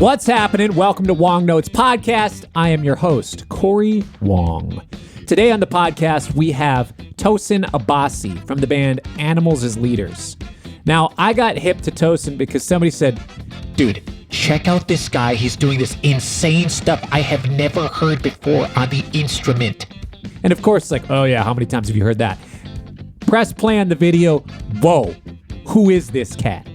What's happening? Welcome to Wongnotes podcast. I am your host, Cory Wong. Today on the podcast, we have Tosin Abasi from the band Animals as Leaders. Now, I got hip to Tosin because somebody said, dude, check out this guy. He's doing this insane stuff I have never heard before on the instrument. And of course, it's like, oh yeah, how many times have you heard that? Press play on the video. Whoa, who is this cat?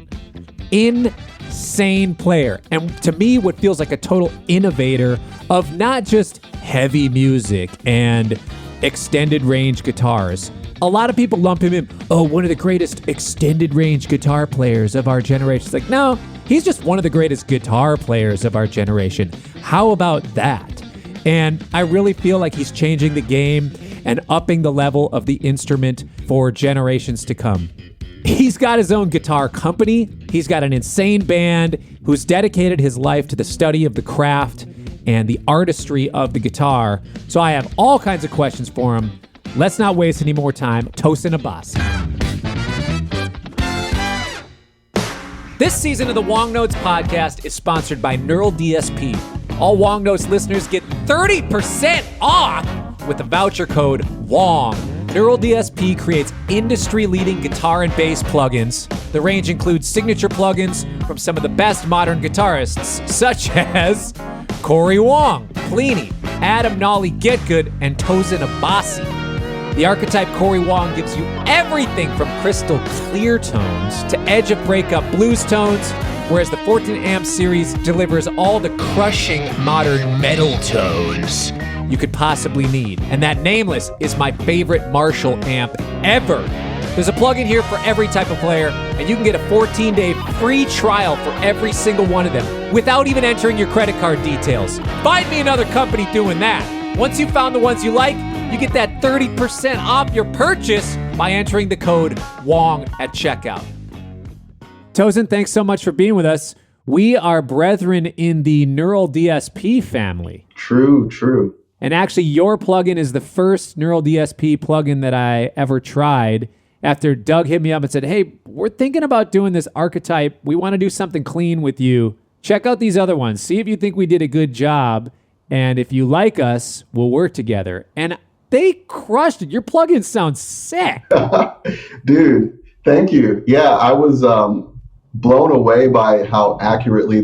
Insane player. And to me, what feels like a total innovator of not just heavy music and extended range guitars. A lot of people lump him in, oh, one of the greatest extended range guitar players of our generation. It's like, no, he's just one of the greatest guitar players of our generation. How about that? And I really feel like he's changing the game and upping the level of the instrument for generations to come. He's got his own guitar company. He's got an insane band who's dedicated his life to the study of the craft and the artistry of the guitar. So I have all kinds of questions for him. Let's not waste any more time. Tosin Abasi. This season of the Wongnotes podcast is sponsored by Neural DSP. All Wongnotes listeners get 30% off with the voucher code WONG. Neural DSP creates industry-leading guitar and bass plugins. The range includes signature plugins from some of the best modern guitarists, such as Cory Wong, Plini, Adam Nolly Getgood, and Tosin Abasi. The archetype Cory Wong gives you everything from crystal clear tones to edge of breakup blues tones, whereas the 14-amp series delivers all the crushing modern metal tones you could possibly need. And that Nameless is my favorite Marshall amp ever. There's a plugin here for every type of player, and you can get a 14-day free trial for every single one of them without even entering your credit card details. Find me another company doing that. Once you've found the ones you like, you get that 30% off your purchase by entering the code WONG at checkout. Tosin, thanks so much for being with us. We are brethren in the Neural DSP family. True. And actually, your plugin is the first Neural DSP plugin that I ever tried after Doug hit me up and said, hey, we're thinking about doing this archetype. We want to do something clean with you. Check out these other ones. See if you think we did a good job. And if you like us, we'll work together. And they crushed it. Your plugins sound sick. Dude, thank you. Yeah, I was blown away by how accurately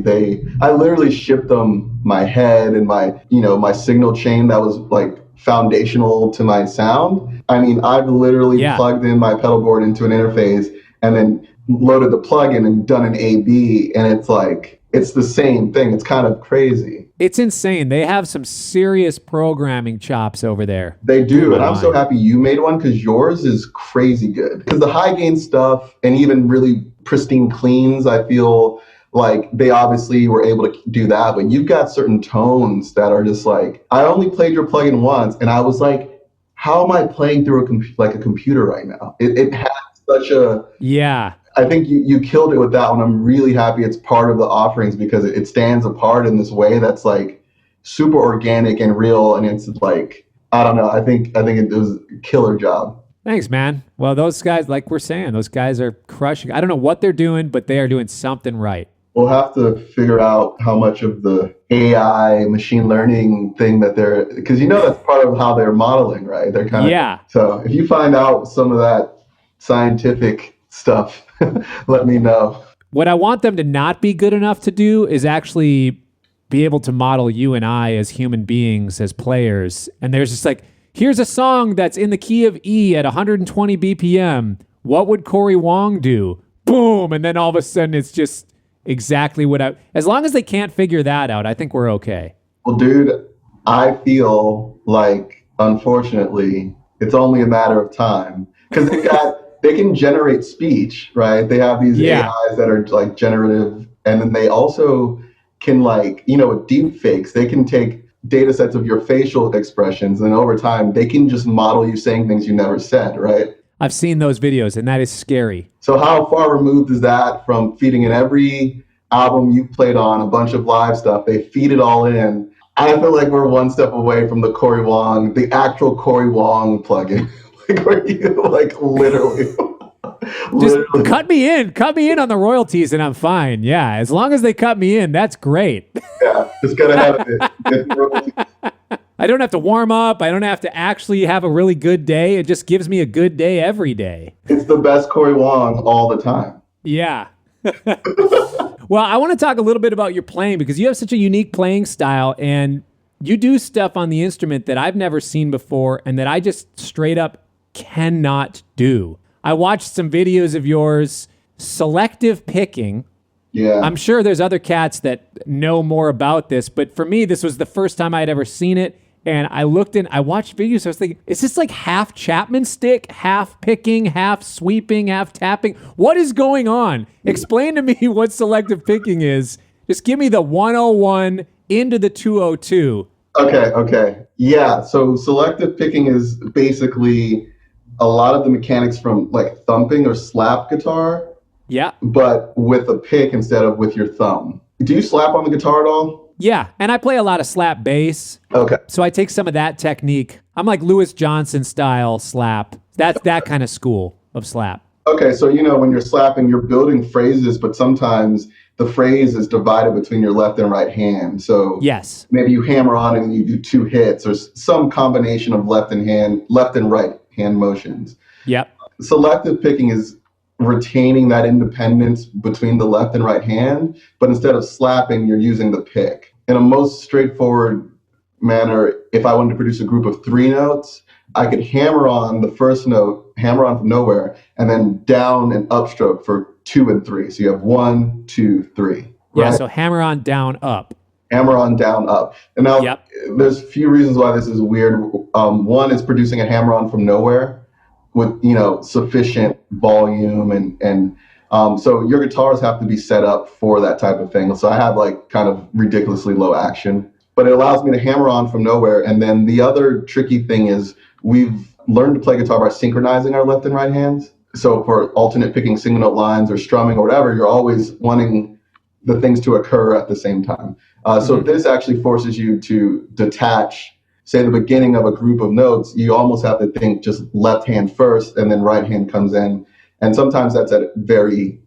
I literally shipped them my head and my signal chain that was like foundational to my sound. I mean, I've literally plugged in my pedal board into an interface and then loaded the plugin and done an A/B, and it's like, it's the same thing. It's kind of crazy. It's insane. They have some serious programming chops over there. They do, and I'm so happy you made one because yours is crazy good. Because the high gain stuff and even really pristine cleans, I feel like they obviously were able to do that, but you've got certain tones that are just like, I only played your plugin once, and I was like, how am I playing through a computer right now? It has such a... Yeah. I think you killed it with that one. I'm really happy it's part of the offerings because it stands apart in this way that's like super organic and real, and it's like, I don't know, I think it was a killer job. Thanks, man. Well, those guys, like we're saying, those guys are crushing. I don't know what they're doing, but they are doing something right. We'll have to figure out how much of the AI machine learning thing that because that's part of how they're modeling, right? They're kind of, yeah. So if you find out some of that scientific stuff, let me know. What I want them to not be good enough to do is actually be able to model you and I as human beings, as players. And there's just like, here's a song that's in the key of E at 120 BPM. What would Cory Wong do? Boom. And then all of a sudden it's just exactly as long as they can't figure that out, I think we're okay. Well, dude, I feel like, unfortunately, it's only a matter of time because they can generate speech, right? They have these AIs that are like generative, and then they also can with deep fakes, they can take data sets of your facial expressions, and over time, they can just model you saying things you never said, right? I've seen those videos, and that is scary. So how far removed is that from feeding in every album you've played on, a bunch of live stuff? They feed it all in. I feel like we're one step away from the actual Cory Wong plugin. Where you literally Just Literally. cut me in on the royalties and I'm fine. Yeah, as long as they cut me in, that's great. Yeah, just get ahead of it. Get the royalties. I don't have to warm up. I don't have to actually have a really good day. It just gives me a good day every day. It's the best Cory Wong all the time. Yeah. Well, I want to talk a little bit about your playing because you have such a unique playing style and you do stuff on the instrument that I've never seen before and that I just straight up cannot do. I watched some videos of yours, selective picking. Yeah. I'm sure there's other cats that know more about this, but for me, this was the first time I'd ever seen it. And I watched videos. I was thinking, is this like half Chapman stick, half picking, half sweeping, half tapping? What is going on? Explain to me what selective picking is. Just give me the 101 into the 202. Okay. Yeah. So selective picking is basically a lot of the mechanics from like thumping or slap guitar, Yeah. but with a pick instead of with your thumb. Do you slap on the guitar at all? Yeah. And I play a lot of slap bass. Okay. So I take some of that technique. I'm like Louis Johnson style slap. That's that kind of school of slap. Okay. So, when you're slapping, you're building phrases, but sometimes the phrase is divided between your left and right hand. So Yes. maybe you hammer on and you do 2 hits or some combination of left and right hand motions. Yep. Selective picking is retaining that independence between the left and right hand, but instead of slapping, you're using the pick. In a most straightforward manner, if I wanted to produce a group of 3 notes, I could hammer on the first note, hammer on from nowhere, and then down and upstroke for 2 and 3. So you have 1, 2, 3. Right? Yeah, so hammer on, down, up. Hammer on, down, up. And now Yep. There's a few reasons why this is weird. One is producing a hammer on from nowhere with sufficient volume and so your guitars have to be set up for that type of thing. So I have like kind of ridiculously low action, but it allows me to hammer on from nowhere. And then the other tricky thing is we've learned to play guitar by synchronizing our left and right hands. So for alternate picking single note lines or strumming or whatever, you're always wanting the things to occur at the same time. So this actually forces you to detach, say the beginning of a group of notes. You almost have to think just left hand first and then right hand comes in. And sometimes that's at very,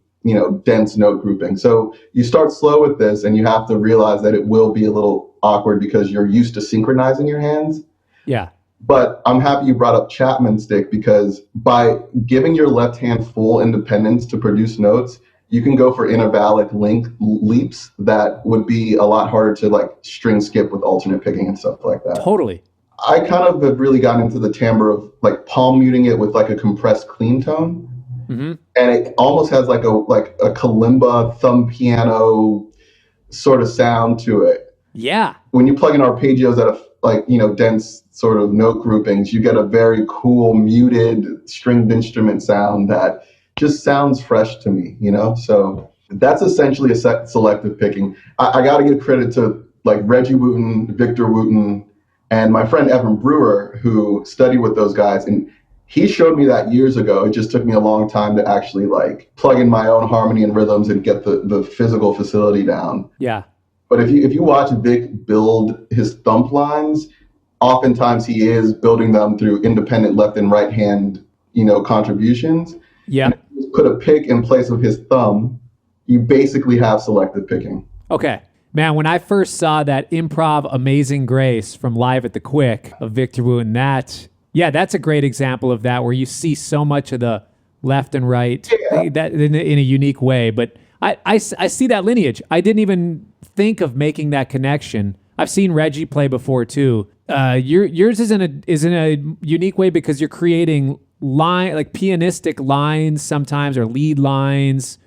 dense note grouping. So you start slow with this and you have to realize that it will be a little awkward because you're used to synchronizing your hands. Yeah. But I'm happy you brought up Chapman stick because by giving your left hand full independence to produce notes, you can go for intervallic leaps that would be a lot harder to like string skip with alternate picking and stuff like that. Totally. I kind of have really gotten into the timbre of like palm muting it with like a compressed clean tone. Mm-hmm. And it almost has like a kalimba thumb piano sort of sound to it. Yeah. When you plug in arpeggios at dense sort of note groupings, you get a very cool muted stringed instrument sound that just sounds fresh to me, So that's essentially a selective picking. I got to give credit to like Reggie Wooten, Victor Wooten, and my friend Evan Brewer, who studied with those guys. And he showed me that years ago. It just took me a long time to actually like plug in my own harmony and rhythms and get the physical facility down. Yeah. But if you watch Vic build his thump lines, oftentimes he is building them through independent left and right hand, contributions. Yeah. Put a pick in place of his thumb, you basically have selective picking. Okay. Man, when I first saw that improv Amazing Grace from Live at the Quick of Victor Wooten, that's a great example of that where you see so much of the left and right that in a unique way. But I see that lineage. I didn't even think of making that connection. I've seen Reggie play before too. Yours is in a unique way because you're creating like pianistic lines sometimes or lead lines,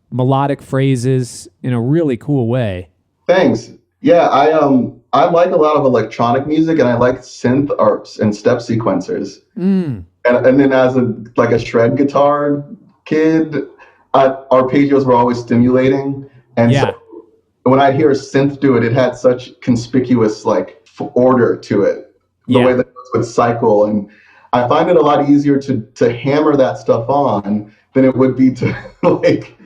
melodic phrases in a really cool way. Thanks. Yeah, I like a lot of electronic music and I like synth arps and step sequencers. And then as a shred guitar kid, arpeggios were always stimulating. And so when I'd hear a synth do it, it had such conspicuous like order to it, the way that it would cycle. And I find it a lot easier to hammer that stuff on than it would be to like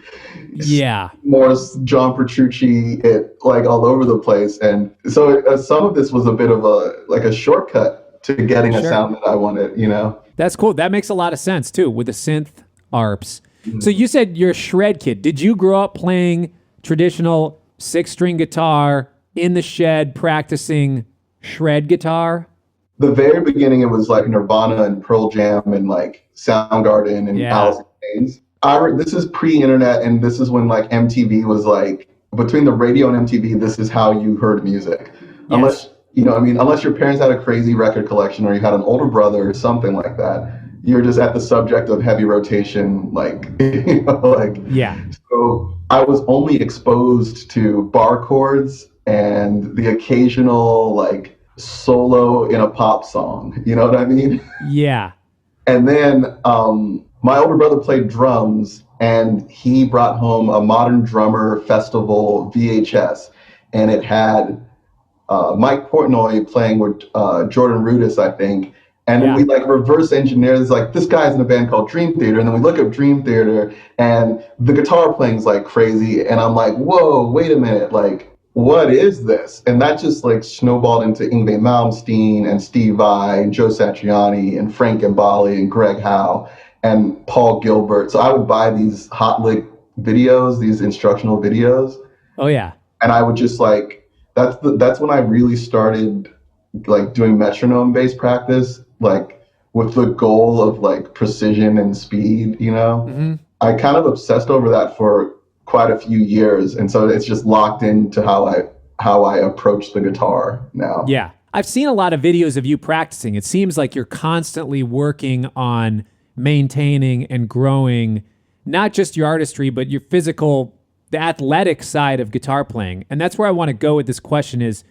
more John Petrucci it like all over the place. And so some of this was a bit of a shortcut to getting a sound that I wanted, That's cool. That makes a lot of sense too with the synth arps. So you said you're a shred kid. Did you grow up playing traditional 6-string guitar in the shed, practicing shred guitar? The very beginning, it was like Nirvana and Pearl Jam and like Soundgarden and Alice in Chains. This is pre-internet, and this is when like MTV was like, between the radio and MTV, this is how you heard music. Yes. Unless your parents had a crazy record collection or you had an older brother or something like that, you're just at the subject of heavy rotation, So I was only exposed to bar chords and the occasional like solo in a pop song. You know what I mean? Yeah. And then my older brother played drums, and he brought home a Modern Drummer Festival VHS, and it had Mike Portnoy playing with Jordan Rudess, I think. And then we like reverse engineer this, like, this guy's in a band called Dream Theater. And then we look up Dream Theater and the guitar playing's like crazy. And I'm like, whoa, wait a minute. Like, what is this? And that just like snowballed into Yngwie Malmsteen and Steve Vai and Joe Satriani and Frank Gambale and Greg Howe and Paul Gilbert. So I would buy these hot lick videos, these instructional videos. Oh yeah. And I would just like, that's when I really started like doing metronome based practice, like with the goal of like precision and speed, you know. Mm-hmm. I kind of obsessed over that for quite a few years, and so it's just locked into how I approach the guitar now. Yeah, I've seen a lot of videos of you practicing. It seems like you're constantly working on maintaining and growing not just your artistry, but your physical, the athletic side of guitar playing. And that's where I want to go with this question is,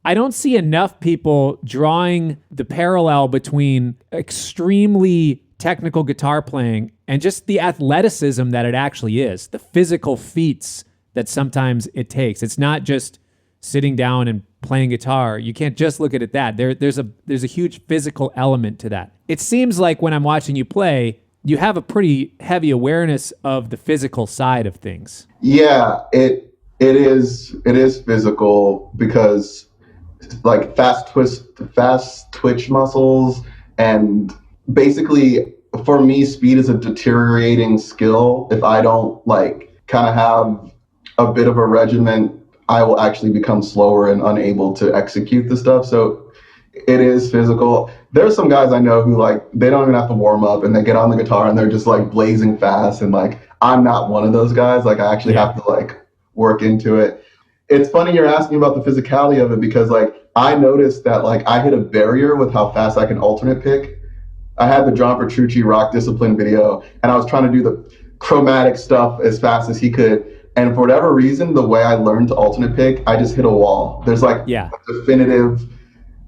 I don't see enough people drawing the parallel between extremely technical guitar playing and just the athleticism that it actually is, the physical feats that sometimes it takes. It's not just sitting down and playing guitar. You can't just look at it that. There's a huge physical element to that. It seems like when I'm watching you play, you have a pretty heavy awareness of the physical side of things. Yeah, it is physical because like fast twitch muscles, and basically for me speed is a deteriorating skill. If I don't like kind of have a bit of a regiment, I will actually become slower and unable to execute the stuff. So it is physical. There's some guys I know who like they don't even have to warm up and they get on the guitar and they're just like blazing fast, and like I'm not one of those guys. Like I actually have to like work into it. It's funny you're asking about the physicality of it, because like I noticed that like I hit a barrier with how fast I can alternate pick. I had the John Petrucci Rock Discipline video, and I was trying to do the chromatic stuff as fast as he could. And for whatever reason, the way I learned to alternate pick, I just hit a wall. There's like a definitive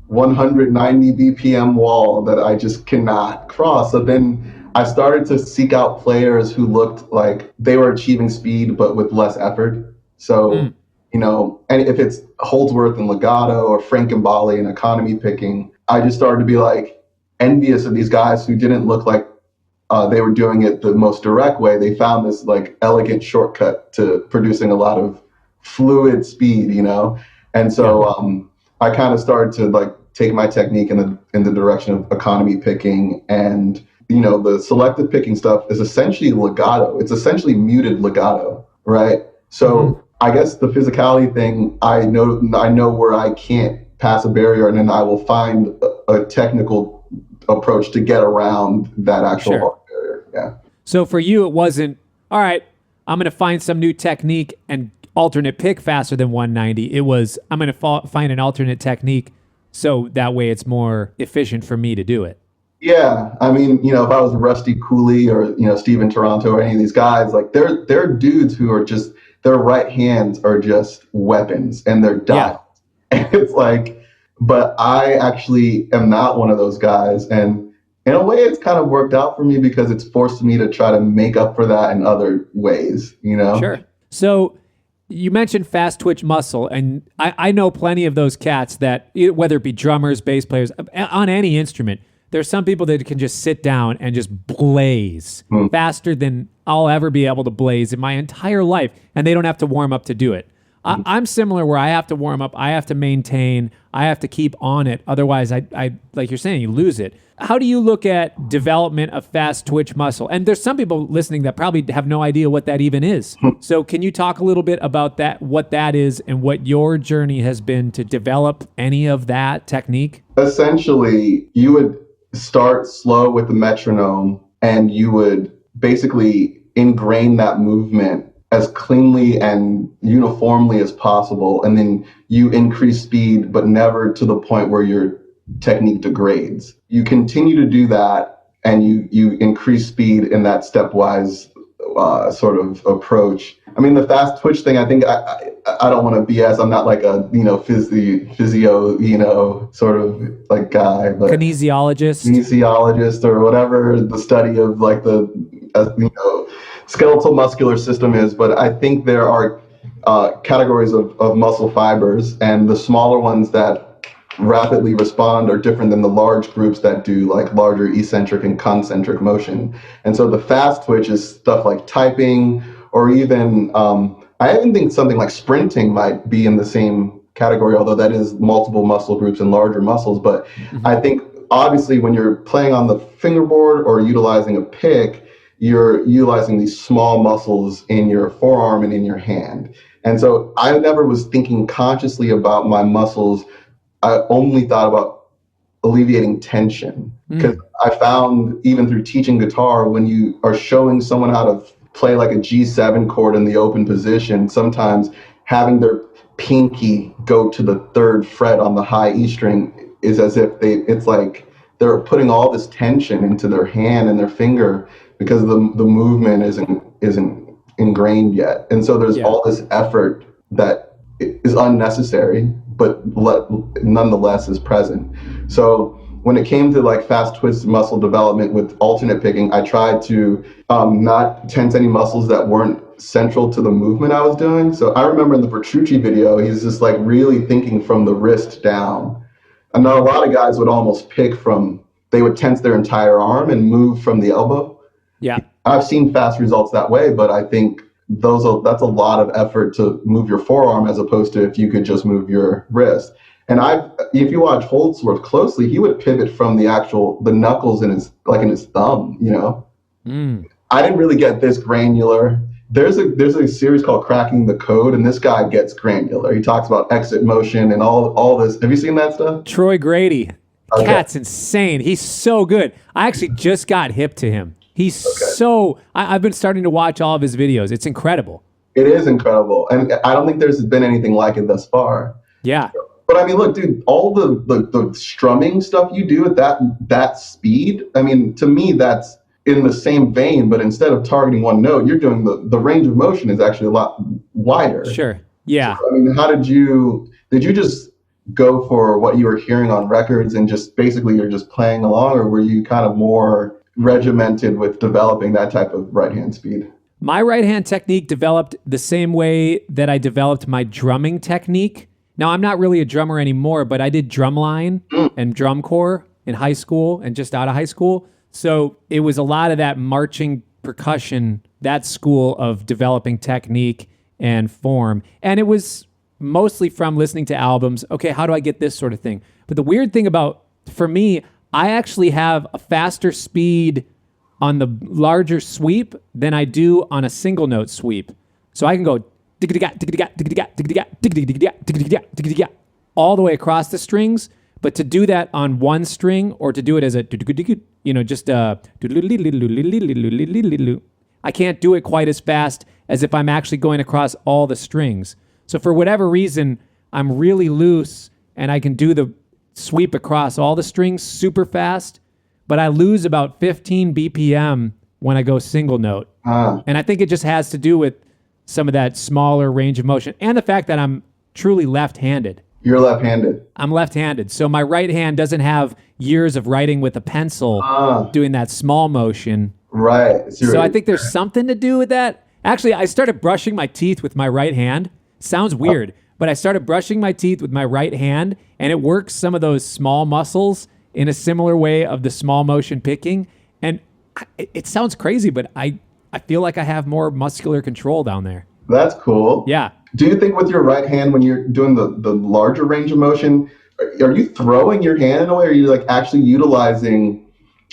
190 BPM wall that I just cannot cross. So then I started to seek out players who looked like they were achieving speed, but with less effort. So, you know, and if it's Holdsworth and legato or Frank Gambale and economy picking, I just started to be like envious of these guys who didn't look like they were doing it the most direct way. They found this like elegant shortcut to producing a lot of fluid speed, you know? And so I kind of started to like take my technique in the direction of economy picking, and, you know, the selective picking stuff is essentially legato. It's essentially muted legato, right? So I guess the physicality thing, I know where I can't pass a barrier, and then I will find a technical approach to get around that actual hard barrier. Yeah. So for you, it wasn't, all right, I'm going to find some new technique and alternate pick faster than 190. It was, I'm going to find an alternate technique so that way it's more efficient for me to do it. Yeah. I mean, you know, if I was Rusty Cooley or, you know, Steven Toronto or any of these guys, like they're dudes who are just, their right hands are just weapons and they're dialed. And it's like, but I actually am not one of those guys. And in a way, it's kind of worked out for me because it's forced me to try to make up for that in other ways, you know? Sure. So you mentioned fast twitch muscle, and I know plenty of those cats that, whether it be drummers, bass players, on any instrument, there's some people that can just sit down and just blaze faster than I'll ever be able to blaze in my entire life, and they don't have to warm up to do it. I'm similar where I have to warm up, I have to maintain, I have to keep on it. Otherwise, I like you're saying, you lose it. How do you look at development of fast twitch muscle? And there's some people listening that probably have no idea what that even is. So can you talk a little bit about that, what that is, and what your journey has been to develop any of that technique? Essentially, you would start slow with the metronome, and you would basically ingrain that movement as cleanly and uniformly as possible. And then you increase speed, but never to the point where your technique degrades. You continue to do that, and you increase speed in that stepwise sort of approach. I mean, the fast twitch thing, I think I don't want to BS. I'm not like a, physio, sort of like guy, but kinesiologist or whatever the study of like the, skeletal muscular system is. But I think there are categories of muscle fibers, and the smaller ones that rapidly respond are different than the large groups that do like larger eccentric and concentric motion. And so the fast twitch is stuff like typing, or even I even think something like sprinting might be in the same category, although that is multiple muscle groups and larger muscles. But I think obviously when you're playing on the fingerboard or utilizing a pick, you're utilizing these small muscles in your forearm and in your hand. And so I never was thinking consciously about my muscles. I only thought about alleviating tension, because I found even through teaching guitar, when you are showing someone how to play like a G7 chord in the open position, sometimes having their pinky go to the 3rd fret on the high E string is as if it's like they're putting all this tension into their hand and their finger, because the movement isn't ingrained yet. And so there's all this effort that is unnecessary, but nonetheless is present. So when it came to like fast twitch muscle development with alternate picking, I tried to not tense any muscles that weren't central to the movement I was doing. So I remember in the Petrucci video, he's just like really thinking from the wrist down. And a lot of guys would almost pick they would tense their entire arm and move from the elbow. Yeah. I've seen fast results that way, but I think that's a lot of effort to move your forearm, as opposed to if you could just move your wrist. And if you watch Holdsworth closely, he would pivot from the knuckles in his thumb, I didn't really get this granular. There's a series called Cracking the Code, and this guy gets granular. He talks about exit motion and all this. Have you seen that stuff? Troy Grady. Okay. Cat's insane. He's so good. I actually just got hip to him. He's I've been starting to watch all of his videos. It's incredible. It is incredible. And I don't think there's been anything like it thus far. Yeah. But I mean, look, dude, all the strumming stuff you do at that speed, I mean, to me, that's in the same vein, but instead of targeting one note, you're doing the range of motion is actually a lot wider. Sure. Yeah. So, I mean, how did you just go for what you were hearing on records and just basically you're just playing along, or were you kind of more regimented with developing that type of right hand speed? My right hand technique developed the same way that I developed my drumming technique. Now, I'm not really a drummer anymore, but I did drumline and drum corps in high school and just out of high school. So it was a lot of that marching percussion, that school of developing technique and form. And it was mostly from listening to albums. Okay, how do I get this sort of thing? But the weird thing for me, I actually have a faster speed on the larger sweep than I do on a single note sweep. So I can go all the way across the strings, but to do that on one string or to do it as I can't do it quite as fast as if I'm actually going across all the strings. So for whatever reason, I'm really loose and I can do the sweep across all the strings super fast, but I lose about 15 BPM when I go single note. And I think it just has to do with some of that smaller range of motion and the fact that I'm truly left-handed. You're left-handed. I'm left-handed. So my right hand doesn't have years of writing with a pencil doing that small motion. Right. So I think there's something to do with that. Actually, I started brushing my teeth with my right hand. Sounds weird, but I started brushing my teeth with my right hand, and it works some of those small muscles in a similar way of the small motion picking. And it sounds crazy, but I feel like I have more muscular control down there. That's cool. Yeah. Do you think with your right hand, when you're doing the larger range of motion, are you throwing your hand in a way, or are you like actually utilizing,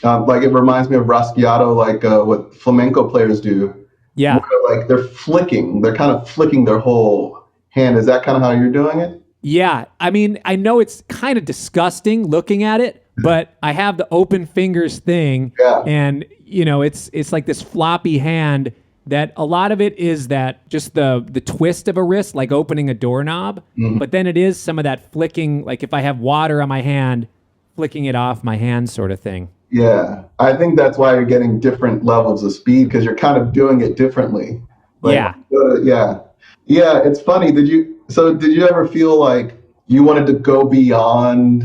like it reminds me of Raschiato, like what flamenco players do, Yeah. where like they're kind of flicking their whole hand. Is that kind of how you're doing it? Yeah. I mean, I know it's kind of disgusting looking at it, but I have the open fingers thing. Yeah. And, it's like this floppy hand that a lot of it is that just the twist of a wrist, like opening a doorknob. Mm-hmm. But then it is some of that flicking, like if I have water on my hand, flicking it off my hand sort of thing. Yeah. I think that's why you're getting different levels of speed, because you're kind of doing it differently. Like, Yeah. Yeah. Yeah. It's funny. Did you ever feel like you wanted to go beyond?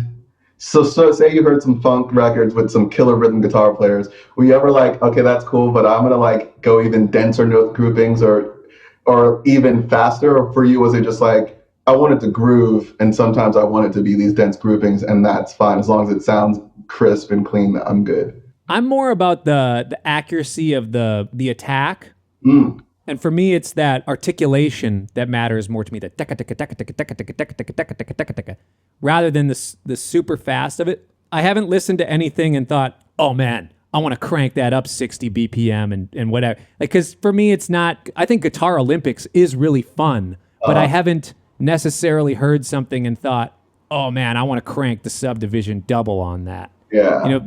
So say you heard some funk records with some killer rhythm guitar players. Were you ever like, okay, that's cool, but I'm gonna like go even denser note groupings or even faster? Or for you, was it just like, I wanted to groove, and sometimes I want it to be these dense groupings, and that's fine as long as it sounds crisp and clean. I'm good. I'm more about the accuracy of the attack. Mm. And for me, it's that articulation that matters more to me. That rather than the super fast of it. I haven't listened to anything and thought, oh man, I want to crank that up 60 BPM and whatever. Like, because for me, it's not. I think Guitar Olympics is really fun, but I haven't necessarily heard something and thought, oh man, I want to crank the subdivision double on that. Yeah.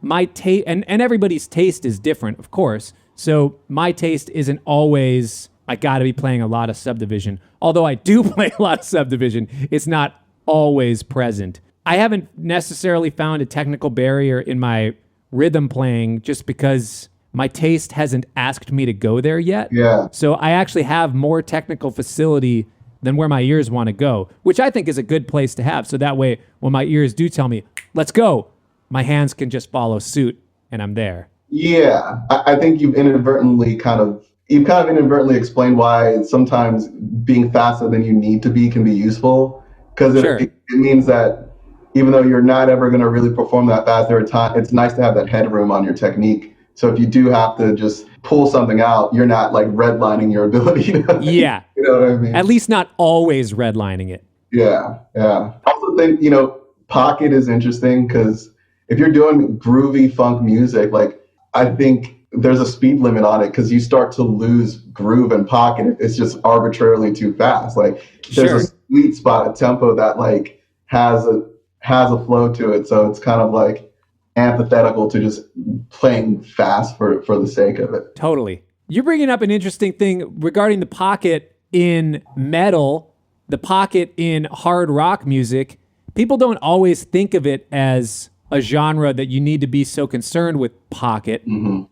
My taste, and everybody's taste is different, of course. So my taste isn't always, I got to be playing a lot of subdivision. Although I do play a lot of subdivision, it's not always present. I haven't necessarily found a technical barrier in my rhythm playing just because my taste hasn't asked me to go there yet. Yeah. So I actually have more technical facility than where my ears want to go, which I think is a good place to have. So that way, when my ears do tell me, let's go, my hands can just follow suit and I'm there. Yeah, I think you've inadvertently explained why sometimes being faster than you need to be can be useful, because it means that even though you're not ever going to really perform that fast, it's nice to have that headroom on your technique. So if you do have to just pull something out, you're not like redlining your ability. Yeah. You know what I mean? At least not always redlining it. Yeah. I also think, pocket is interesting, because if you're doing groovy funk music, like, I think there's a speed limit on it, because you start to lose groove and pocket if it's just arbitrarily too fast. Like, there's a sweet spot, a tempo that like has a flow to it. So it's kind of like antithetical to just playing fast for the sake of it. Totally. You're bringing up an interesting thing regarding the pocket in metal, the pocket in hard rock music. People don't always think of it as a genre that you need to be so concerned with pocket,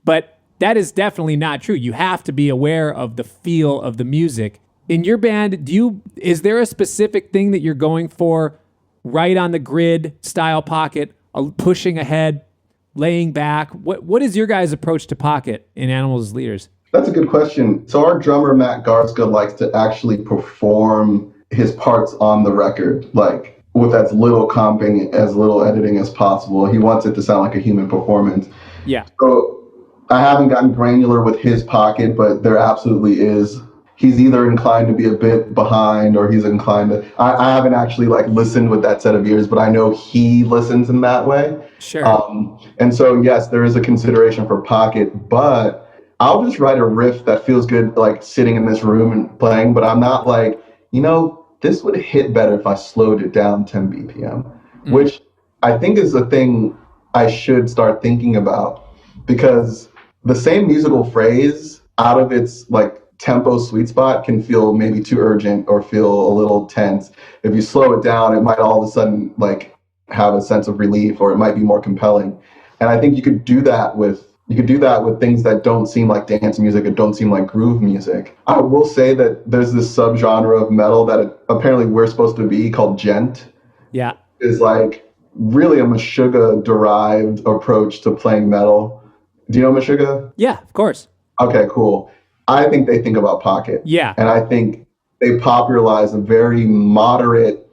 but that is definitely not true. You have to be aware of the feel of the music. In your band, is there a specific thing that you're going for, right on the grid style pocket, pushing ahead, laying back? What is your guys' approach to pocket in Animals as Leaders? That's a good question. So our drummer, Matt Garska, likes to actually perform his parts on the record, like with as little comping, as little editing as possible. He wants it to sound like a human performance. Yeah. So I haven't gotten granular with his pocket, but there absolutely is. He's either inclined to be a bit behind, or he's inclined to. I haven't actually like listened with that set of ears, but I know he listens in that way. Sure. And so yes, there is a consideration for pocket, but I'll just write a riff that feels good, like sitting in this room and playing. But I'm not like, this would hit better if I slowed it down 10 BPM, which I think is the thing I should start thinking about, because the same musical phrase out of its like tempo sweet spot can feel maybe too urgent or feel a little tense. If you slow it down, it might all of a sudden like have a sense of relief, or it might be more compelling. And I think you could do that with things that don't seem like dance music or don't seem like groove music. I will say that there's this subgenre of metal that apparently we're supposed to be called djent. Yeah. Is like really a Meshuggah derived approach to playing metal. Do you know Meshuggah? Yeah, of course. Okay, cool. I think they think about pocket. Yeah. And I think they popularize a very moderate,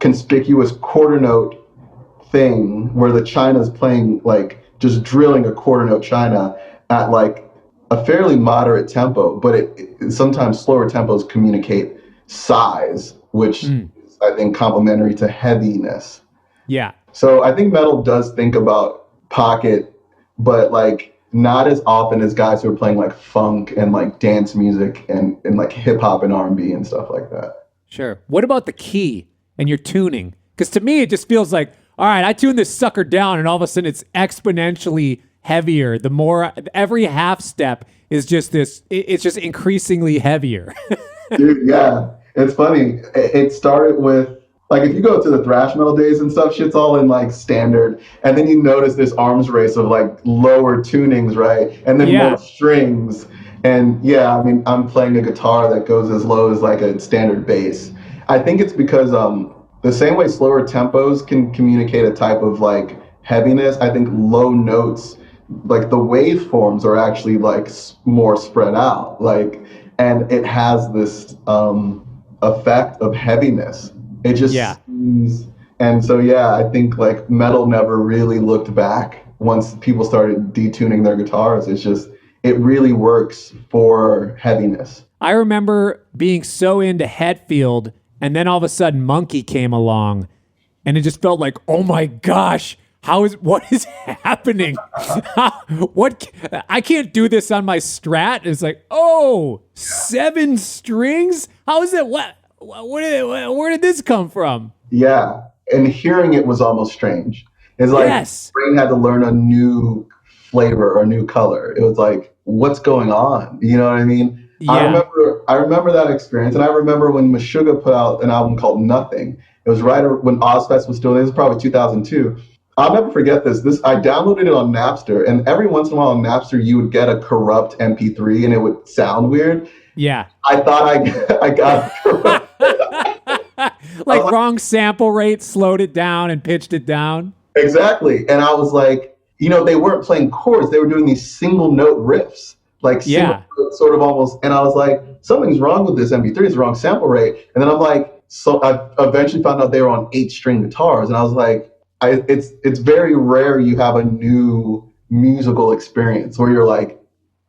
conspicuous quarter note thing where the China's playing like just drilling a quarter note China at like a fairly moderate tempo, but it sometimes slower tempos communicate size, which is, I think, complementary to heaviness. Yeah. So I think metal does think about pocket, but like not as often as guys who are playing like funk and like dance music and like hip hop and R&B and stuff like that. Sure. What about the key and your tuning? Because to me, it just feels like, all right, I tune this sucker down and all of a sudden it's exponentially heavier. The more, every half step is just this, it's just increasingly heavier. Dude, yeah. It's funny. It started with, like, if you go to the thrash metal days and stuff, shit's all in like standard. And then you notice this arms race of like lower tunings, right? And then more strings. And yeah, I mean, I'm playing a guitar that goes as low as like a standard bass. I think it's because the same way slower tempos can communicate a type of like heaviness, I think low notes, like the waveforms are actually like more spread out. Like, and it has this effect of heaviness. It just seems, and so yeah, I think like metal never really looked back once people started detuning their guitars. It's just, it really works for heaviness. I remember being so into Hetfield, and then all of a sudden Monkey came along, and it just felt like, oh my gosh, what is happening? I can't do this on my Strat. It's like, oh, 7 strings? How is it? Where did this come from? Yeah, and hearing it was almost strange. It's like the brain had to learn a new flavor or a new color. It was like, what's going on? You know what I mean? Yeah. I remember that experience, and I remember when Meshuggah put out an album called Nothing. It was right when Ozfest was still there. It was probably 2002. I'll never forget this. I downloaded it on Napster, and every once in a while on Napster, you would get a corrupt MP3, and it would sound weird. Yeah. I thought I got corrupt. Like wrong sample rate, slowed it down and pitched it down. Exactly. And I was like, you know, they weren't playing chords. They were doing these single note riffs, like single note, sort of almost. And I was like, something's wrong with this MP3. It's the wrong sample rate. And then I'm like, so I eventually found out they were on 8-string guitars. And I was like, it's very rare you have a new musical experience where you're like,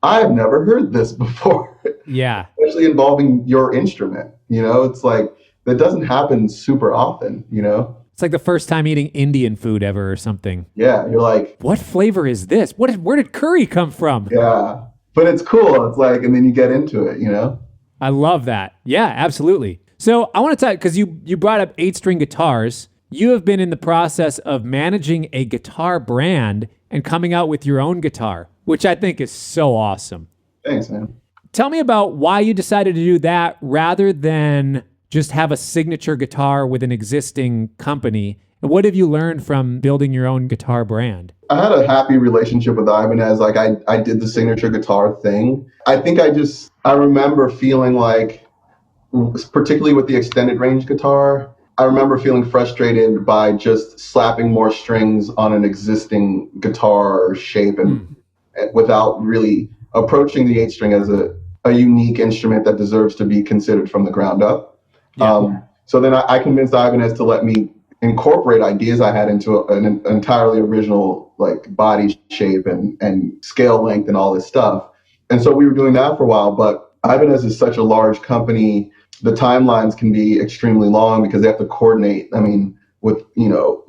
I've never heard this before. Yeah. Especially involving your instrument. You know, it's like, that doesn't happen super often, you know? It's like the first time eating Indian food ever or something. Yeah, you're like, what flavor is this? Where did curry come from? Yeah, but it's cool. It's like, and then you get into it, you know? I love that. Yeah, absolutely. So I want to talk, because you brought up 8-string guitars. You have been in the process of managing a guitar brand and coming out with your own guitar, which I think is so awesome. Thanks, man. Tell me about why you decided to do that rather than just have a signature guitar with an existing company. And what have you learned from building your own guitar brand? I had a happy relationship with Ibanez. Like I did the signature guitar thing. I think I remember feeling like, particularly with the extended range guitar, I remember feeling frustrated by just slapping more strings on an existing guitar shape and without really approaching the 8-string as a unique instrument that deserves to be considered from the ground up. Yeah. So then I convinced Ibanez to let me incorporate ideas I had into an entirely original like body shape and scale length and all this stuff. And so we were doing that for a while, but Ibanez is such a large company. The timelines can be extremely long because they have to coordinate, with,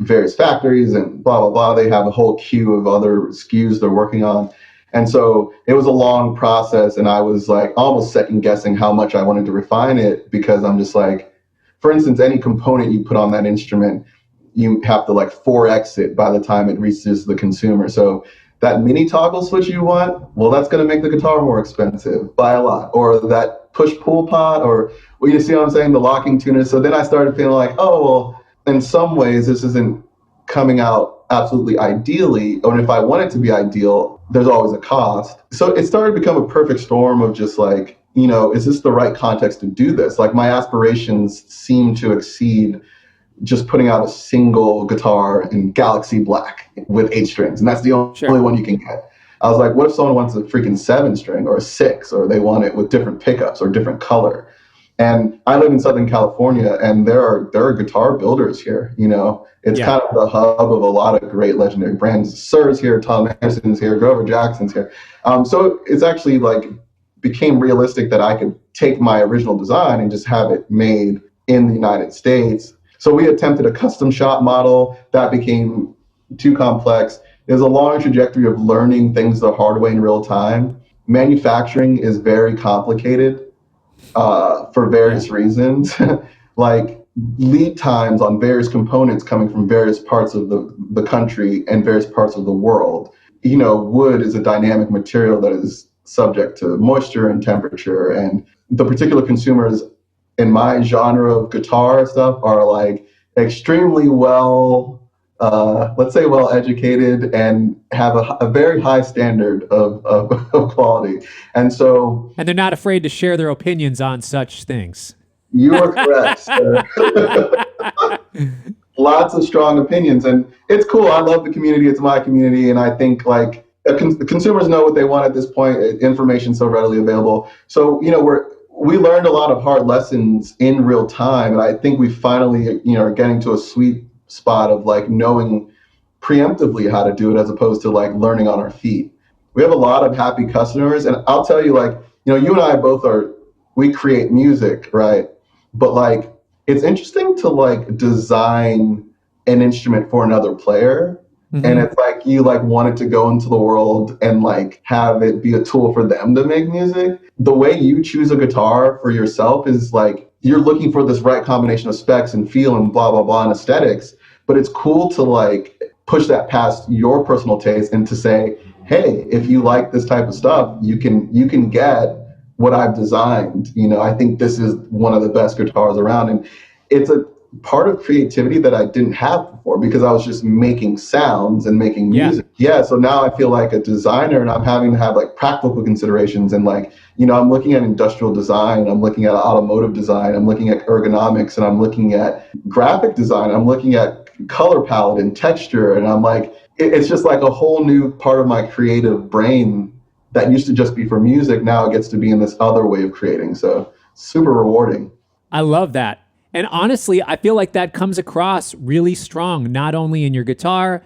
various factories and blah, blah, blah. They have a whole queue of other SKUs they're working on. And so it was a long process, and I was like almost second guessing how much I wanted to refine it, because I'm just like, for instance, any component you put on that instrument, you have to like 4x it by the time it reaches the consumer. So that mini toggle switch you want, well, that's going to make the guitar more expensive by a lot. Or that push-pull pot, or, well, you see what I'm saying, the locking tuner. So then I started feeling like, oh, well, in some ways this isn't coming out absolutely ideally, or if I want it to be ideal, there's always a cost. So it started to become a perfect storm of just like, is this the right context to do this? Like my aspirations seem to exceed just putting out a single guitar in Galaxy Black with 8 strings. And that's the only one you can get. I was like, what if someone wants a freaking 7-string or a 6, or they want it with different pickups or different color? And I live in Southern California, and there are guitar builders here. It's kind of the hub of a lot of great legendary brands. Sir's here, Tom Anderson's here, Grover Jackson's here. So it's actually like became realistic that I could take my original design and just have it made in the United States. So we attempted a custom shop model that became too complex. There's a long trajectory of learning things the hard way in real time. Manufacturing is very complicated for various reasons. Like lead times on various components coming from various parts of the country and various parts of the world. You know, wood is a dynamic material that is subject to moisture and temperature, and the particular consumers in my genre of guitar stuff are like extremely let's say well educated and have a very high standard of quality. And they're not afraid to share their opinions on such things. You are correct, sir. Lots of strong opinions, and it's cool. I love the community. It's my community, and I think like the consumers know what they want at this point. Information's so readily available. So, you know, we learned a lot of hard lessons in real time, and I think we finally, you know, are getting to a sweet spot of like knowing preemptively how to do it as opposed to like learning on our feet. We have a lot of happy customers, and I'll tell you, like, you know, you and I both we create music, right? But like, it's interesting to like design an instrument for another player. Mm-hmm. And it's like, you like wanted to go into the world and like have it be a tool for them to make music. The way you choose a guitar for yourself is like, you're looking for this right combination of specs and feel and blah, blah, blah, and aesthetics. But it's cool to like push that past your personal taste and to say, hey, if you like this type of stuff, you can get what I've designed. You know, I think this is one of the best guitars around. And it's a part of creativity that I didn't have before because I was just making sounds and making music. Yeah. So now I feel like a designer and I'm having to have like practical considerations and like, you know, I'm looking at industrial design, I'm looking at automotive design, I'm looking at ergonomics, and I'm looking at graphic design, I'm looking at color palette and texture. And I'm like, it's just like a whole new part of my creative brain that used to just be for music. Now it gets to be in this other way of creating. So super rewarding. I love that. And honestly, I feel like that comes across really strong, not only in your guitar,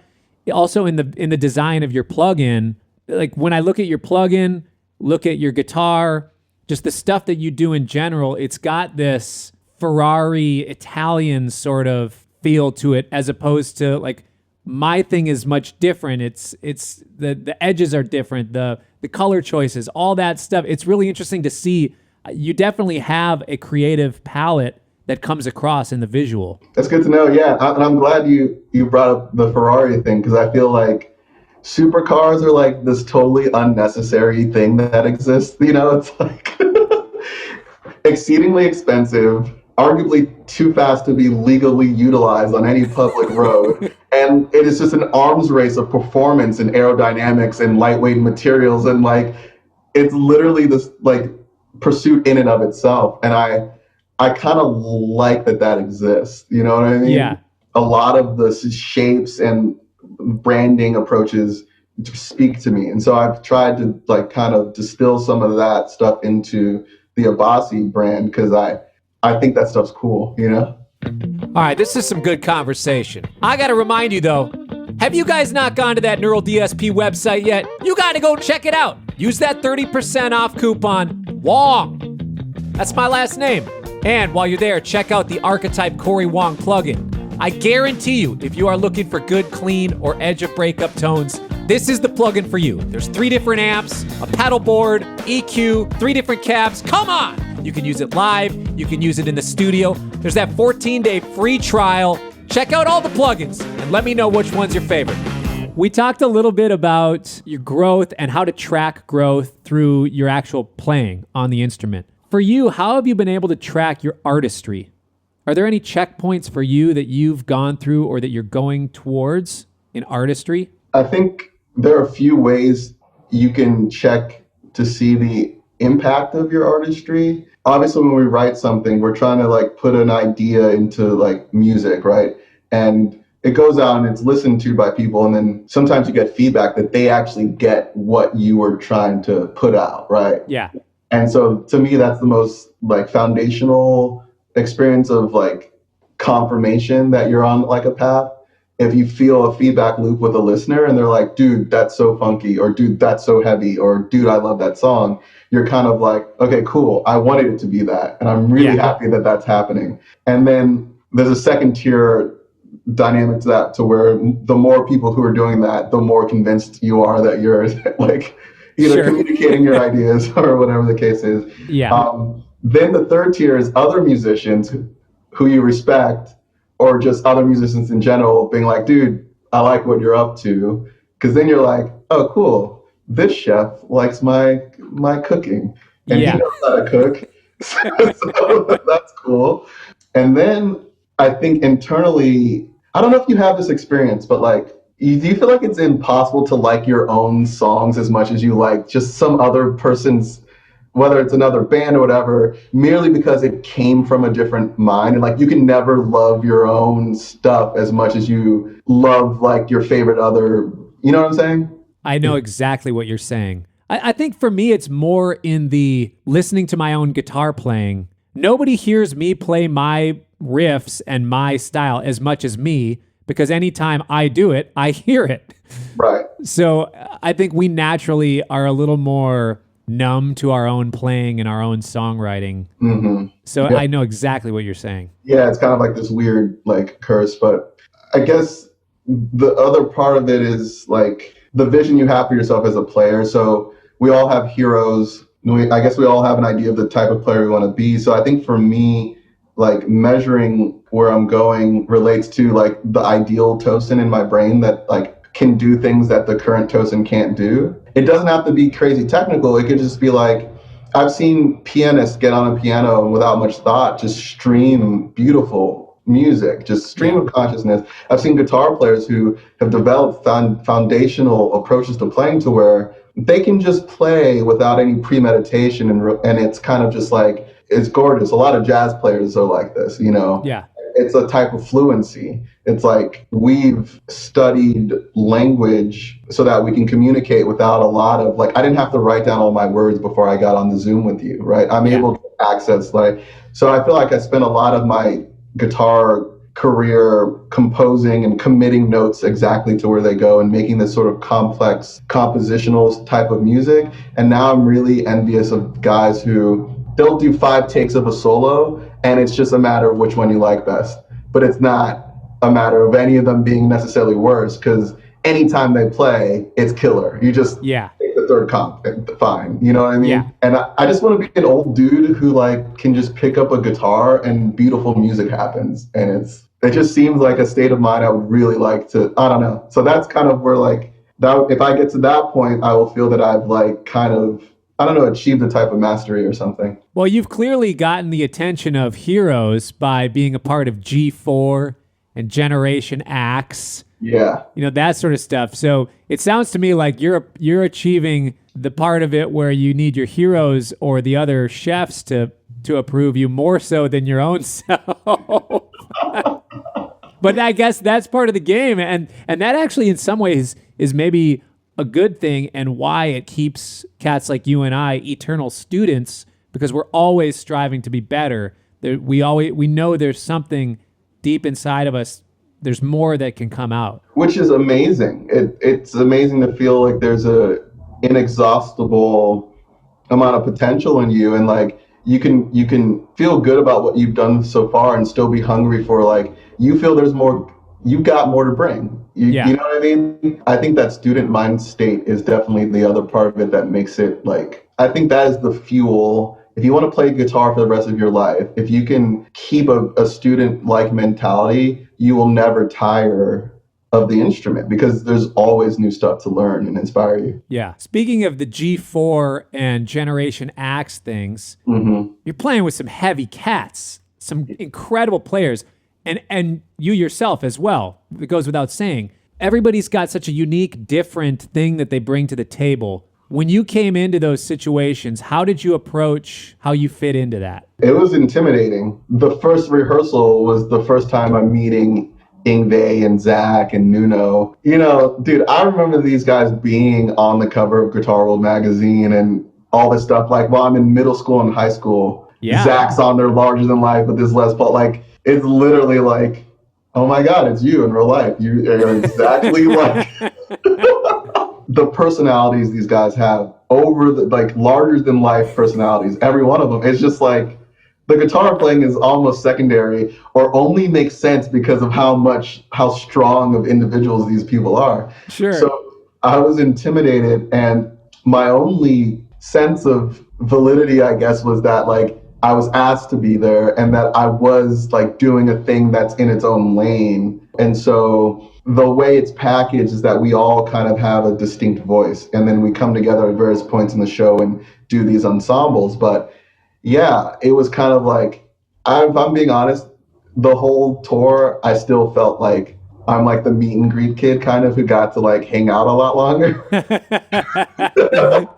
also in the design of your plugin. Like when I look at your plugin, look at your guitar, just the stuff that you do in general, it's got this Ferrari Italian sort of feel to it, as opposed to like my thing is much different. It's the edges are different, the color choices, all that stuff. It's really interesting to see. You definitely have a creative palette that comes across in the visual. That's good to know. Yeah, and I'm glad you brought up the Ferrari thing, because I feel like supercars are like this totally unnecessary thing that exists. You know, it's like exceedingly expensive, arguably too fast to be legally utilized on any public road. And it is just an arms race of performance and aerodynamics and lightweight materials. And like, it's literally this like pursuit in and of itself. And I kind of like that exists. You know what I mean? Yeah. A lot of the shapes and branding approaches speak to me. And so I've tried to like kind of distill some of that stuff into the Abasi brand, because I think that stuff's cool, you know? All right, this is some good conversation. I got to remind you, though, have you guys not gone to that Neural DSP website yet? You got to go check it out. Use that 30% off coupon, Wong. That's my last name. And while you're there, check out the Archetype Cory Wong plugin. I guarantee you, if you are looking for good, clean, or edge of breakup tones, this is the plugin for you. There's 3 different amps, a pedal board, EQ, 3 different cabs. Come on! You can use it live. You can use it in the studio. There's that 14-day free trial. Check out all the plugins and let me know which one's your favorite. We talked a little bit about your growth and how to track growth through your actual playing on the instrument. For you, how have you been able to track your artistry? Are there any checkpoints for you that you've gone through or that you're going towards in artistry? I think there are a few ways you can check to see the impact of your artistry. Obviously, when we write something, we're trying to like put an idea into like music, right? And it goes out and it's listened to by people. And then sometimes you get feedback that they actually get what you were trying to put out, right? Yeah. And so to me, that's the most like foundational experience of like confirmation that you're on like a path. if you feel a feedback loop with a listener and they're like, dude, that's so funky, or dude, that's so heavy, or dude, I love that song, you're kind of like, okay, cool. I wanted it to be that. And I'm really happy that that's happening. And then there's a second tier dynamic to that, to where the more people who are doing that, the more convinced you are that you're like either communicating your ideas or whatever the case is. Then the third tier is other musicians who you respect, or just other musicians in general being like, dude, I like what you're up to. Because then you're like, oh, cool. This chef likes my cooking. And he knows how to cook. So that's cool. And then I think internally, I don't know if you have this experience, but like, do you feel like it's impossible to like your own songs as much as you like just some other person's, whether it's another band or whatever, merely because it came from a different mind? And like, you can never love your own stuff as much as you love like your favorite other, you know what I'm saying? I know exactly what you're saying. I think for me, it's more in the listening to my own guitar playing. Nobody hears me play my riffs and my style as much as me, because anytime I do it, I hear it. Right. So I think we naturally are a little more numb to our own playing and our own songwriting. So I know exactly what you're saying. Yeah, it's kind of like this weird like curse, but I guess the other part of it is like the vision you have for yourself as a player. So we all have heroes. I guess we all have an idea of the type of player we want to be. So I think for me, like measuring where I'm going relates to like the ideal Tosin in my brain that like can do things that the current Tosin can't do. It doesn't have to be crazy technical. It could just be like, I've seen pianists get on a piano and without much thought just stream beautiful music, just stream of consciousness. I've seen guitar players who have developed foundational approaches to playing to where they can just play without any premeditation, and it's kind of just like, it's gorgeous. A lot of jazz players are like this, you know? Yeah. It's a type of fluency. It's like we've studied language so that we can communicate without a lot of like, I didn't have to write down all my words before I got on the Zoom with you, right? I'm able to access like, so I feel like I spent a lot of my guitar career composing and committing notes exactly to where they go and making this sort of complex compositional type of music. And now I'm really envious of guys who they'll do 5 takes of a solo and it's just a matter of which one you like best. But it's not a matter of any of them being necessarily worse, because anytime they play, it's killer. You just take the third comp, fine. You know what I mean? Yeah. And I just want to be an old dude who like can just pick up a guitar and beautiful music happens. And it just seems like a state of mind I would really like to, I don't know. So that's kind of where like, that if I get to that point, I will feel that I've like kind of, I don't know, achieved a type of mastery or something. Well, you've clearly gotten the attention of heroes by being a part of G4 and Generation Axe. Yeah. You know, that sort of stuff. So it sounds to me like you're achieving the part of it where you need your heroes or the other chefs to approve you more so than your own self. But I guess that's part of the game. And that actually in some ways is maybe a good thing, and why it keeps cats like you and I eternal students, because we're always striving to be better. We know there's something deep inside of us. There's more that can come out, which is amazing. It's amazing to feel like there's a inexhaustible amount of potential in you, and like you can feel good about what you've done so far and still be hungry for like, you feel there's more, you've got more to bring. You know what I mean? I think that student mind state is definitely the other part of it that makes it like, I think that is the fuel. If you want to play guitar for the rest of your life, if you can keep a student-like mentality, you will never tire of the instrument, because there's always new stuff to learn and inspire you. Yeah. Speaking of the G4 and Generation Axe things, you're playing with some heavy cats, some incredible players. And you yourself as well. It goes without saying. Everybody's got such a unique, different thing that they bring to the table. When you came into those situations, how did you approach how you fit into that? It was intimidating. The first rehearsal was the first time I'm meeting Yngwie and Zach and Nuno. You know, dude, I remember these guys being on the cover of Guitar World magazine and all this stuff. Like while I'm in middle school and high school, Zach's on there larger than life with his Les Paul. Like, it's literally like, oh my God, it's you in real life. You are exactly like the personalities these guys have over the like larger than life personalities. Every one of them. It's just like the guitar playing is almost secondary or only makes sense because of how strong of individuals these people are. Sure. So I was intimidated, and my only sense of validity, I guess, was that like I was asked to be there and that I was like doing a thing that's in its own lane. And so the way it's packaged is that we all kind of have a distinct voice, and then we come together at various points in the show and do these ensembles. But yeah, it was kind of like, if I'm being honest, the whole tour, I still felt like I'm like the meet and greet kid kind of who got to like hang out a lot longer.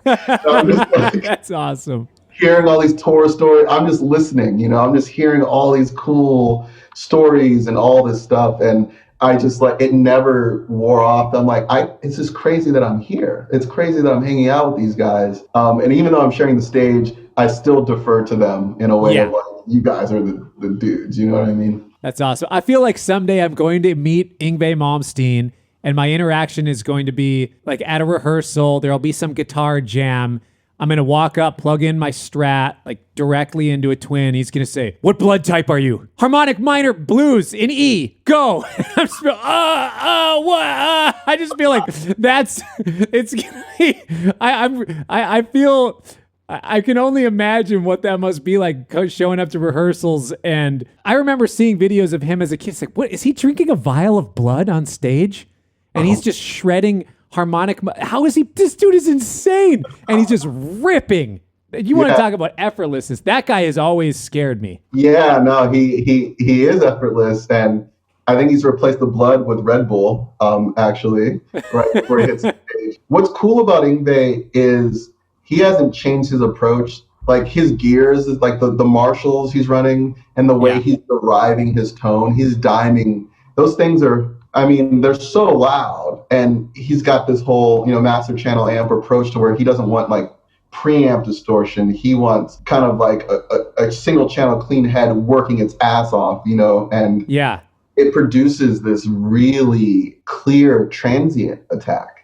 I'm just like, that's awesome. Hearing all these tour stories, I'm just listening, you know, I'm just hearing all these cool stories and all this stuff. And I just like, it never wore off. I'm like, it's just crazy that I'm here. It's crazy that I'm hanging out with these guys. And even though I'm sharing the stage, I still defer to them in a way of like, you guys are the dudes, you know what I mean? That's awesome. I feel like someday I'm going to meet Yngwie Malmsteen, and my interaction is going to be like at a rehearsal. There'll be some guitar jam. I'm going to walk up, plug in my Strat, like directly into a twin. He's going to say, "What blood type are you?" "Harmonic minor blues in E. Go." I'm just what? I just feel like it's going to be, I feel, I can only imagine what that must be like showing up to rehearsals. And I remember seeing videos of him as a kid. It's like, what, is he drinking a vial of blood on stage? And he's just shredding harmonic. How is he? This dude is insane. And he's just ripping. You want to talk about effortlessness. That guy has always scared me. Yeah, no, he is effortless. And I think he's replaced the blood with Red Bull, actually, right before he hits the stage. What's cool about Yngwie is he hasn't changed his approach. Like his gears, like the Marshalls he's running and the way he's deriving his tone, he's diming. Those things are, I mean, they're so loud. And he's got this whole, you know, master channel amp approach to where he doesn't want like preamp distortion. He wants kind of like a single channel clean head working its ass off, you know, and it produces this really clear transient attack.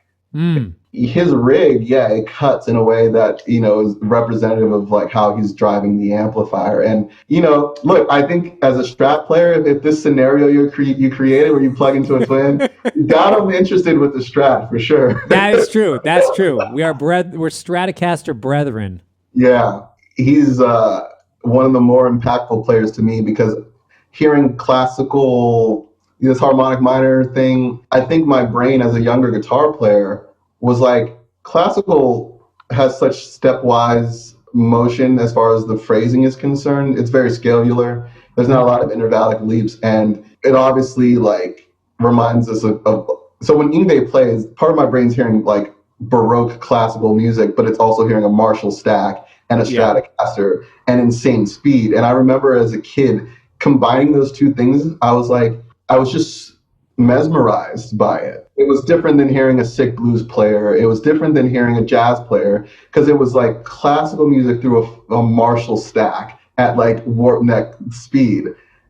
His rig, it cuts in a way that, you know, is representative of like how he's driving the amplifier. And, you know, look, I think as a Strat player, if this scenario you created where you plug into a twin, you got him interested with the Strat for sure. That is true. That's true. We're Stratocaster brethren. Yeah, he's one of the more impactful players to me because hearing classical, this harmonic minor thing, I think my brain as a younger guitar player was like, classical has such stepwise motion as far as the phrasing is concerned. It's very scalular. There's not a lot of intervallic leaps, and it obviously like reminds us of so when Yngwie plays, part of my brain's hearing like Baroque classical music, but it's also hearing a Marshall stack and a Stratocaster and insane speed. And I remember as a kid combining those two things, I was just mesmerized by it. It was different than hearing a sick blues player. It was different than hearing a jazz player because it was like classical music through a Marshall stack at like warp neck speed.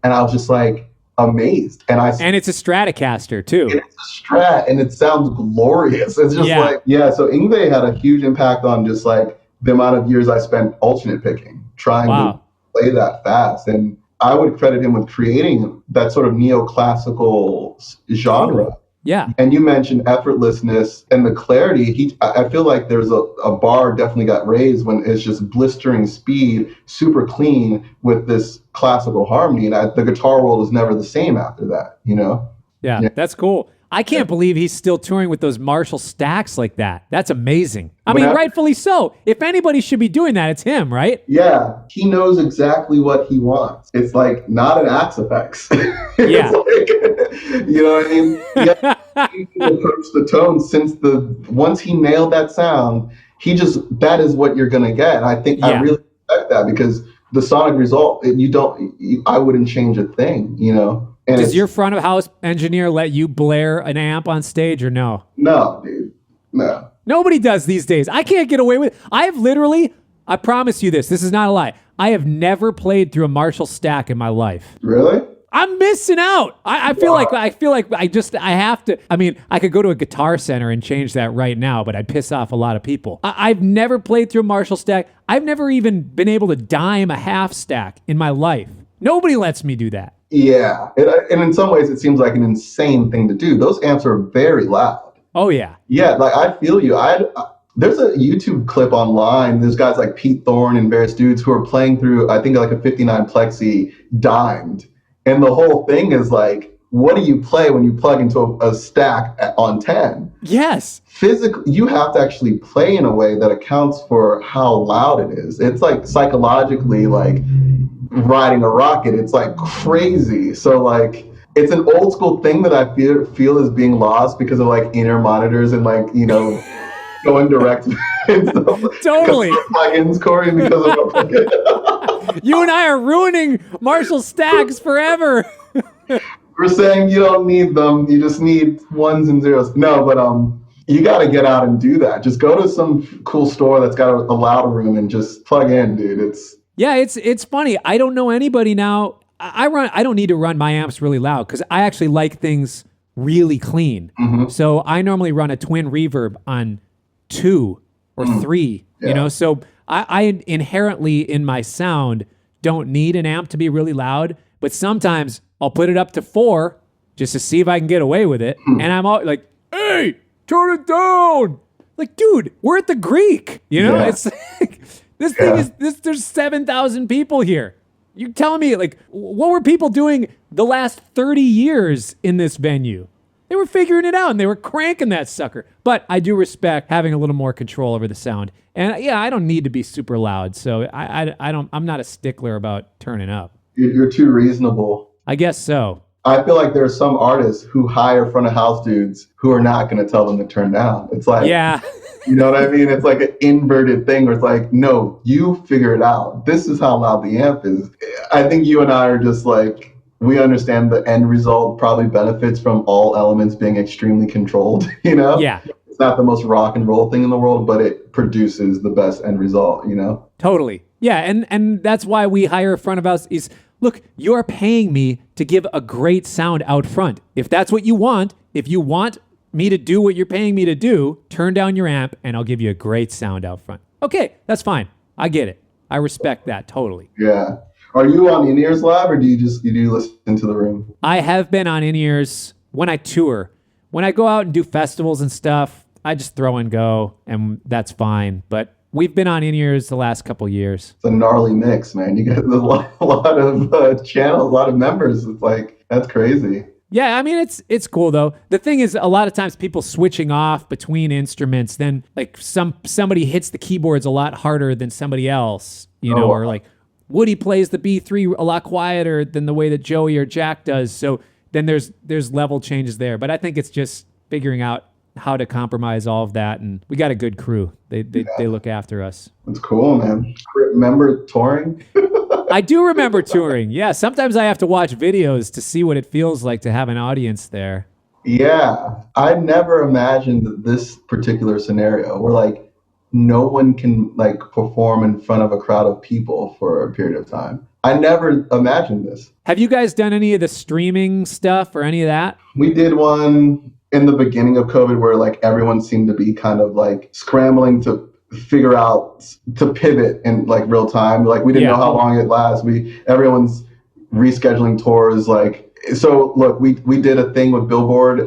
And I was just like amazed. And it's a Stratocaster too. It's a Strat and it sounds glorious. It's just so Yngwie had a huge impact on just like the amount of years I spent alternate picking, trying to play that fast. And I would credit him with creating that sort of neoclassical genre. Yeah. And you mentioned effortlessness and the clarity. I feel like there's a bar definitely got raised when it's just blistering speed, super clean with this classical harmony. And the guitar world is never the same after that, you know? Yeah. That's cool. I can't believe he's still touring with those Marshall stacks like that. That's amazing. I mean, rightfully so. If anybody should be doing that, it's him, right? Yeah. He knows exactly what he wants. It's like not an Axe Effects. Yeah. Like, you know what I mean? Yeah. He approached the tone once he nailed that sound, that is what you're going to get. And I think I really respect that because the sonic result, I wouldn't change a thing, you know? And does your front of house engineer let you blare an amp on stage or no? No, dude. No. Nobody does these days. I can't get away with it. I promise you this is not a lie. I have never played through a Marshall stack in my life. Really? I'm missing out. I feel like I have to. I mean, I could go to a Guitar Center and change that right now, but I'd piss off a lot of people. I've never played through a Marshall stack. I've never even been able to dime a half stack in my life. Nobody lets me do that. Yeah, and in some ways, it seems like an insane thing to do. Those amps are very loud. Oh yeah. Yeah, like I feel you. There's a YouTube clip online. There's guys like Pete Thorne and various dudes who are playing through, I think, like a 59 plexi dimed. And the whole thing is like, what do you play when you plug into a stack on 10? Yes. Physically, you have to actually play in a way that accounts for how loud it is. It's like psychologically like riding a rocket. It's like crazy. So like, it's an old school thing that I feel is being lost because of like inner monitors and like, you know, going direct and stuff. Totally. Plugins, Cory, because of You and I are ruining Marshall stacks forever. We're saying you don't need them. You just need ones and zeros. No, but you got to get out and do that. Just go to some cool store that's got a loud room and just plug in, dude. It's funny. I don't know anybody now. I don't need to run my amps really loud because I actually like things really clean. Mm-hmm. So I normally run a twin reverb on 2 or 3, you know? So I inherently in my sound don't need an amp to be really loud, but sometimes I'll put it up to 4 just to see if I can get away with it. And I'm all like, hey, turn it down. Like, dude, we're at the Greek, you know? It's like, this thing is, there's 7,000 people here. You telling me, like, what were people doing the last 30 years in this venue? They were figuring it out and they were cranking that sucker. But I do respect having a little more control over the sound. And yeah, I don't need to be super loud. So I'm not a stickler about turning up. You're too reasonable. I guess so. I feel like there are some artists who hire front of house dudes who are not going to tell them to turn down. It's like, you know what I mean? It's like an inverted thing where it's like, no, you figure it out. This is how loud the amp is. I think you and I are just like, we understand the end result probably benefits from all elements being extremely controlled, you know? Yeah. It's not the most rock and roll thing in the world, but it produces the best end result, you know? Totally. Yeah, and that's why we hire a front of house is, look, you're paying me to give a great sound out front. If that's what you want, if you want me to do what you're paying me to do, turn down your amp and I'll give you a great sound out front. Okay, that's fine. I get it. I respect that totally. Yeah. Are you on In-Ears Lab or do you listen to the room? I have been on In-Ears when I tour. When I go out and do festivals and stuff, I just throw and go and that's fine. But we've been on In-Ears the last couple years. It's a gnarly mix, man. You get a lot of channels, a lot of members. It's like, that's crazy. Yeah, I mean, it's cool, though. The thing is, a lot of times people switching off between instruments, then like somebody hits the keyboards a lot harder than somebody else, you know, or like Woody plays the B3 a lot quieter than the way that Joey or Jack does. So then there's level changes there. But I think it's just figuring out how to compromise all of that. And we got a good crew. They look after us. That's cool, man. Remember touring? I do remember touring. Yeah, sometimes I have to watch videos to see what it feels like to have an audience there. Yeah. I never imagined this particular scenario where like no one can like perform in front of a crowd of people for a period of time. I never imagined this. Have you guys done any of the streaming stuff or any of that? We did one in the beginning of COVID where like everyone seemed to be kind of like scrambling to figure out to pivot in like real time. Like we didn't know how long it lasts. Everyone's rescheduling tours. Like, so look, we did a thing with Billboard.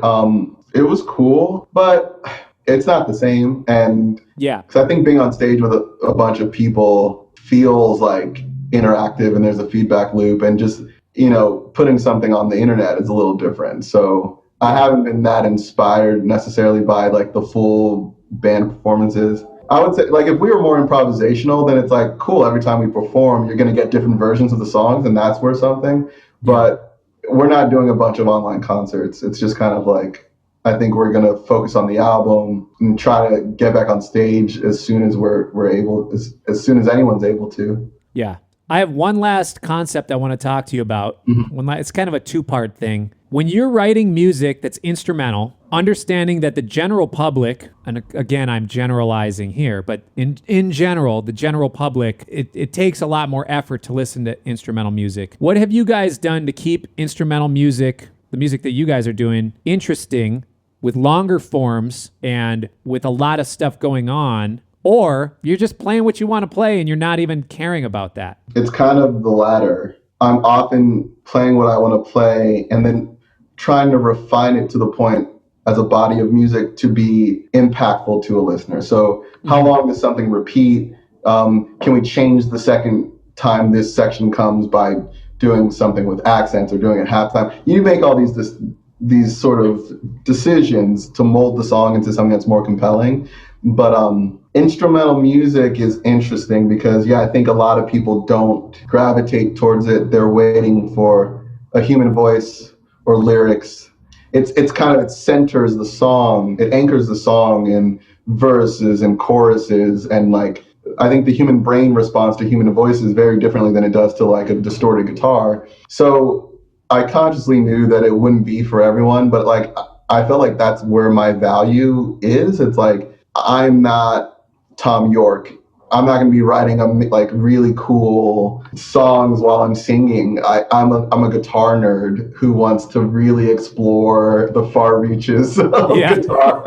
It was cool, but it's not the same. And because I think being on stage with a bunch of people feels like interactive and there's a feedback loop, and just, you know, putting something on the internet is a little different. So I haven't been that inspired necessarily by like the full band performances. I would say, like, if we were more improvisational, then it's like, cool, every time we perform, you're going to get different versions of the songs, and that's worth something. But we're not doing a bunch of online concerts. It's just kind of like, I think we're going to focus on the album and try to get back on stage as soon as we're able, as soon as anyone's able to. Yeah. I have one last concept I want to talk to you about. Mm-hmm. It's kind of a two-part thing. When you're writing music that's instrumental, understanding that the general public, and again, I'm generalizing here, but in general, the general public, it takes a lot more effort to listen to instrumental music. What have you guys done to keep instrumental music, the music that you guys are doing, interesting with longer forms and with a lot of stuff going on? Or you're just playing what you want to play and you're not even caring about that? It's kind of the latter. I'm often playing what I want to play and then trying to refine it to the point as a body of music to be impactful to a listener. So how long does something repeat? Can we change the second time this section comes by doing something with accents or doing it halftime? You make all these sort of decisions to mold the song into something that's more compelling. But instrumental music is interesting because, I think a lot of people don't gravitate towards it. They're waiting for a human voice or lyrics. It's kind of, it centers the song. It anchors the song in verses and choruses. And like, I think the human brain responds to human voices very differently than it does to like a distorted guitar. So I consciously knew that it wouldn't be for everyone, but like, I felt like that's where my value is. It's like, I'm not Tom York. I'm not going to be writing like really cool songs while I'm singing. I'm a guitar nerd who wants to really explore the far reaches of guitar.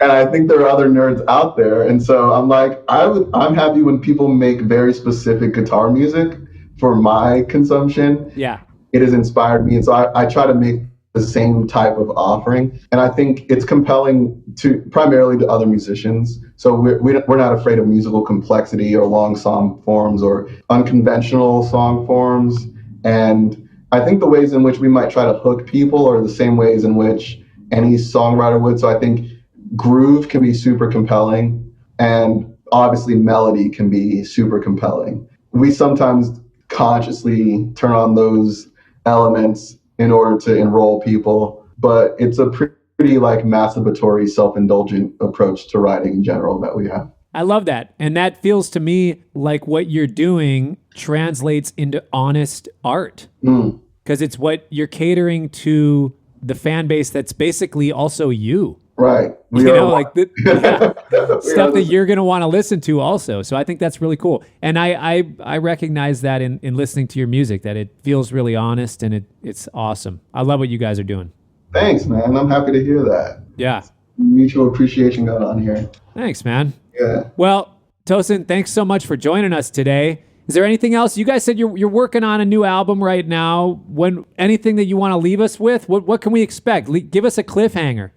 And I think there are other nerds out there. And so I'm like, I'm happy when people make very specific guitar music for my consumption. Yeah. It has inspired me. And so I try to make the same type of offering. And I think it's compelling primarily to other musicians. So we're not afraid of musical complexity or long song forms or unconventional song forms. And I think the ways in which we might try to hook people are the same ways in which any songwriter would. So I think groove can be super compelling, and obviously melody can be super compelling. We sometimes consciously turn on those elements in order to enroll people, but it's a pretty like masturbatory, self-indulgent approach to writing in general that we have. I love that. And that feels to me like what you're doing translates into honest art. Because it's what you're catering to the fan base that's basically also you. Right. Like stuff that you're going to want to listen to also. So I think that's really cool. And I recognize that in listening to your music, that it feels really honest and it's awesome. I love what you guys are doing. Thanks, man. I'm happy to hear that. Yeah. Mutual appreciation going on here. Thanks, man. Yeah. Well, Tosin, thanks so much for joining us today. Is there anything else? You guys said you're working on a new album right now. Anything that you want to leave us with? What can we expect? Give us a cliffhanger.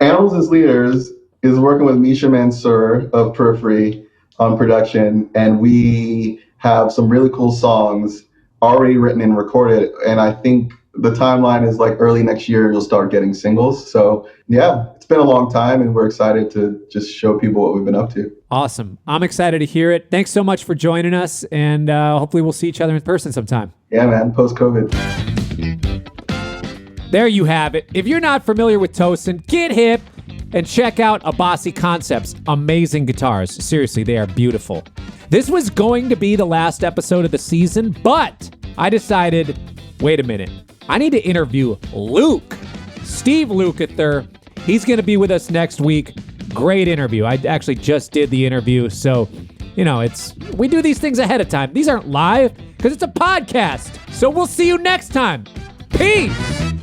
Animals as Leaders is working with Misha Mansour of Periphery on production, and we have some really cool songs already written and recorded, and I think the timeline is like early next year you'll start getting singles. So yeah, it's been a long time and we're excited to just show people what we've been up to. Awesome. I'm excited to hear it. Thanks so much for joining us, and hopefully we'll see each other in person sometime. Yeah, man, post-COVID. There you have it. If you're not familiar with Tosin, get hip and check out Abasi Concepts. Amazing guitars. Seriously, they are beautiful. This was going to be the last episode of the season, but I decided, wait a minute. I need to interview Luke. Steve Lukather. He's going to be with us next week. Great interview. I actually just did the interview, so, we do these things ahead of time. These aren't live because it's a podcast. So we'll see you next time. Peace.